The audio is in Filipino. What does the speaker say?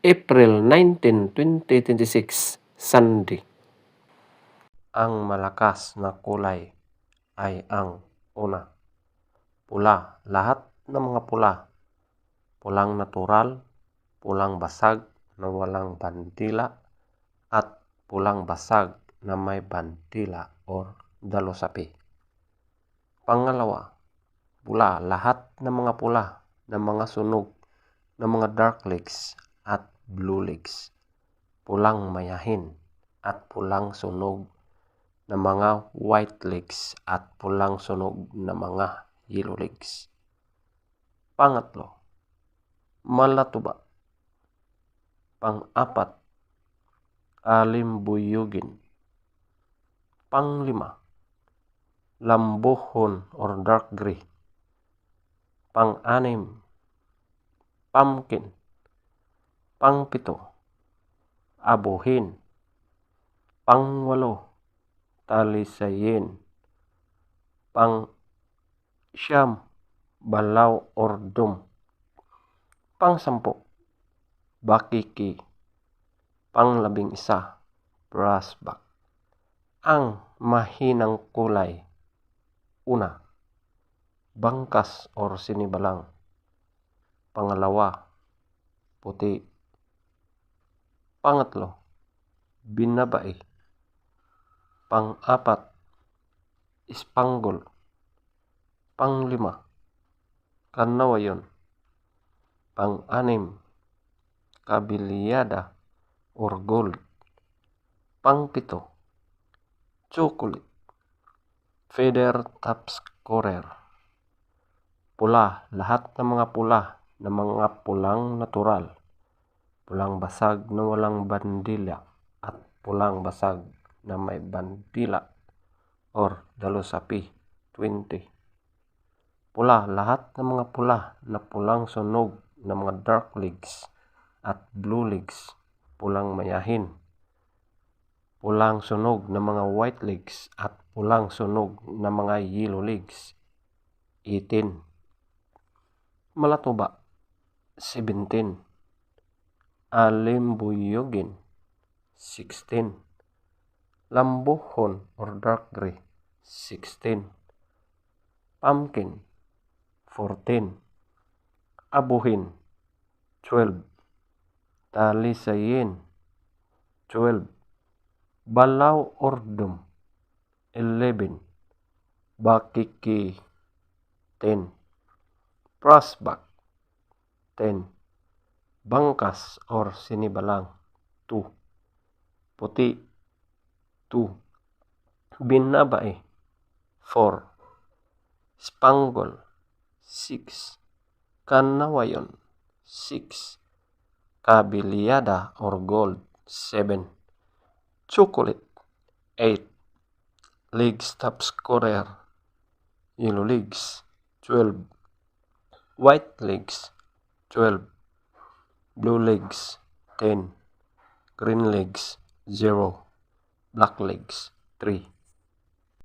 April 19, 2026, Sunday. Ang malakas na kulay ay ang una, pula. Lahat ng mga pula. Pulang natural, pulang basag na walang bandila, at pulang basag na may bandila or dalosapi. Pangalawa, pula. Lahat ng mga pula ng mga sunog ng mga dark legs at blue legs. Pulang mayahin at pulang sunog ng mga white legs at pulang sunog ng mga yellow legs. Pangatlo, malatuba. Pang-apat, alimbuyugin. Panglima, lambuhon or dark gray. Pang-anim, pumpkin. Pang-pito, abuhin. Pang-walo, talisayin. Pang-siyam, balaw or dum. Pang-sampu, bakiki. Pang-11, brassback. Ang mahinang kulay. Una, bangkas or sinibalang. Pangalawa, puti. Pangatlo, binabai. Pang-apat, spangle. Panglima, kanawayon. Pang-anim, kabilyada or gold. Pang-pito, chocolate. Feather top scorer. Pula. Lahat ng mga pula ng mga pulang natural. Pulang basag na walang bandila at pulang basag na may bandila or dalosapi. 20. Pula. Lahat ng mga pula na pulang sunog ng mga dark legs at blue legs. Pulang mayahin. Pulang sunog ng mga white legs at pulang sunog ng mga yellow legs. 18. Malatuba. 17. Alimbuyugin. 16. Lambuhon or dark gray. 16. Pumpkin. 14. Abuhin. 12. Talisayin. 12. Balaw or dum. 11. Bakiki. 10. Brassback. 10. Bangkas or sinibalang. 2. Puti. 2. Binabai. 4. Spangle. 6. Kanawayon. 6. Kabilyada or gold. 7. Chocolate. 8. Legs top scorer. Yellow legs. 12. White legs. 12. Blue legs. 10. Green legs. 0. Black legs. 3.